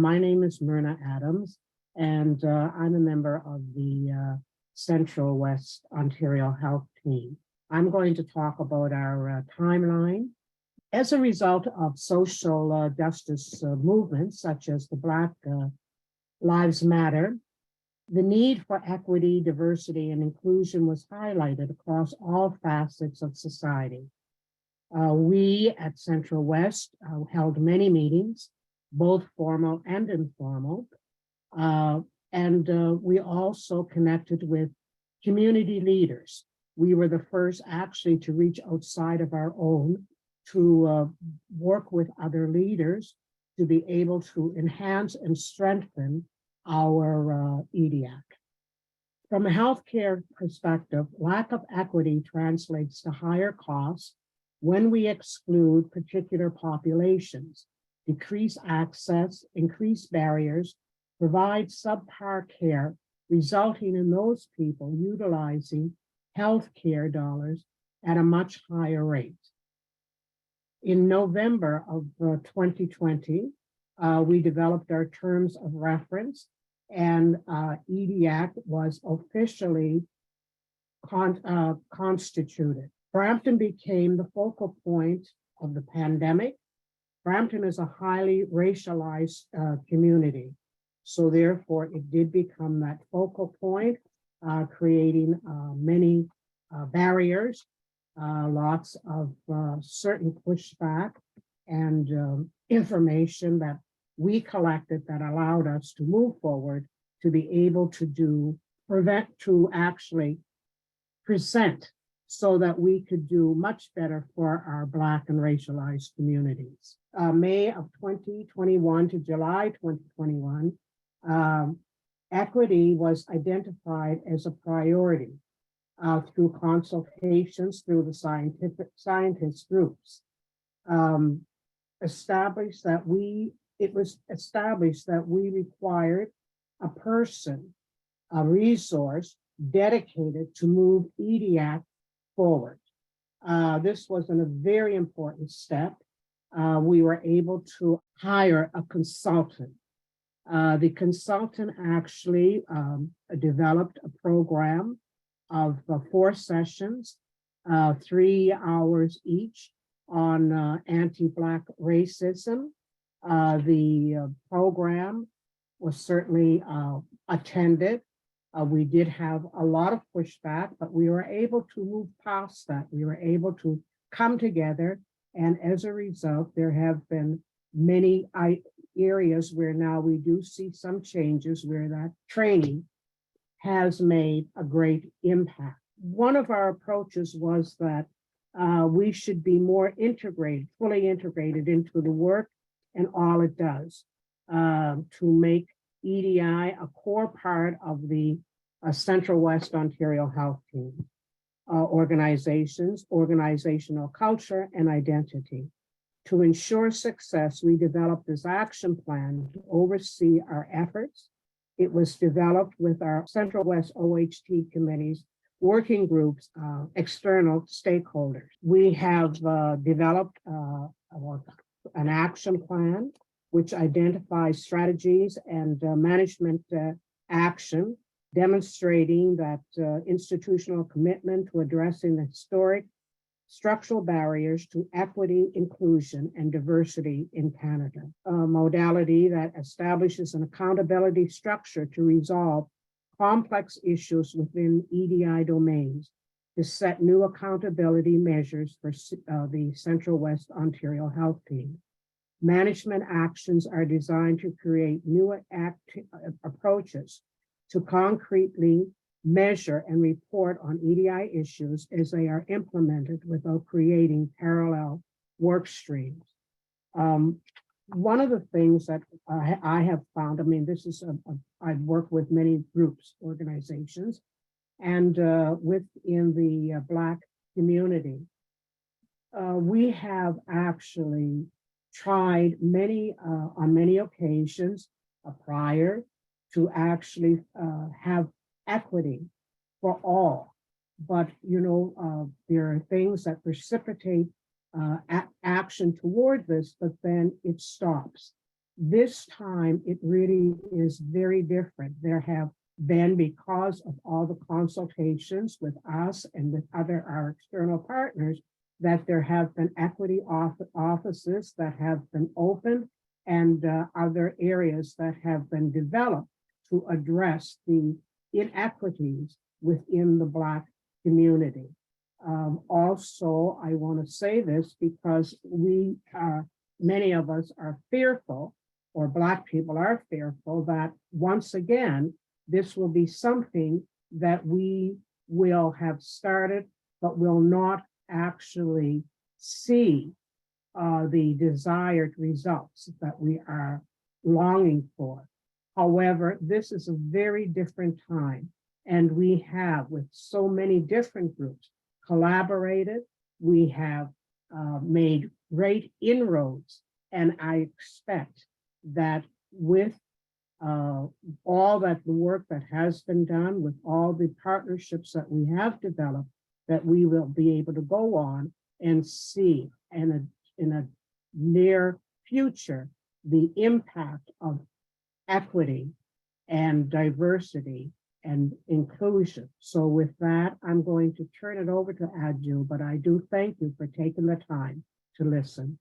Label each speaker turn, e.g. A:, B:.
A: My name is Myrna Adams, and I'm a member of the Central West Ontario Health Team. I'm going to talk about our timeline. As a result of social justice movements such as the Black Lives Matter, the need for equity, diversity, and inclusion was highlighted across all facets of society. We at Central West held many meetings, both formal and informal. And we also connected with community leaders. We were the first actually to reach outside of our own to work with other leaders to be able to enhance and strengthen our EDIAC. From a healthcare perspective, lack of equity translates to higher costs when we exclude particular populations, decrease access, increase barriers, provide subpar care, resulting in those people utilizing healthcare dollars at a much higher rate. In November of 2020, we developed our terms of reference, and EDIAC was officially constituted. Brampton became the focal point of the pandemic. Brampton is a highly racialized community, so therefore it did become that focal point, creating many barriers, lots of certain pushback and information that we collected that allowed us to move forward to be able to actually present so that we could do much better for our Black and racialized communities. May of 2021 to July 2021, equity was identified as a priority through consultations through the scientist groups. It was established that we required a person, a resource dedicated to move EDIAC forward. This was a very important step. We were able to hire a consultant. The consultant actually developed a program of 4 sessions, 3 hours each on anti-Black racism. The program was certainly attended. We did have a lot of pushback, but we were able to move past that. We were able to come together, and as a result, there have been many areas where now we do see some changes where that training has made a great impact. One of our approaches was that we should be more integrated, fully integrated into the work and all it does to make EDI a core part of the Central West Ontario Health Team, organizational culture, and identity. To ensure success, we developed this action plan to oversee our efforts. It was developed with our Central West OHT committees, working groups, external stakeholders. We have developed an action plan which identifies strategies and management action, demonstrating that institutional commitment to addressing the historic structural barriers to equity, inclusion, and diversity in Canada. A modality that establishes an accountability structure to resolve complex issues within EDI domains, to set new accountability measures for the Central West Ontario Health Team. Management actions are designed to create new approaches to concretely measure and report on EDI issues as they are implemented without creating parallel work streams. One of the things that I have found, I mean, this is, I've worked with many groups, organizations, and within the Black community, we have actually tried on many occasions prior to actually have equity for all, but there are things that precipitate action toward this, but then it stops. This time, it really is very different. There have been, because of all the consultations with us and with our external partners, that there have been equity offices that have been opened and other areas that have been developed to address the inequities within the Black community. Also, I want to say this because many of us are fearful, or Black people are fearful, that once again, this will be something that we will have started, but will not actually see the desired results that we are longing for. However, this is a very different time, and we have, with so many different groups, collaborated. We have made great inroads, and I expect that with all that the work that has been done, with all the partnerships that we have developed, that we will be able to go on and see in a near future the impact of equity and diversity and inclusion. So with that, I'm going to turn it over to Adjil, but I do thank you for taking the time to listen.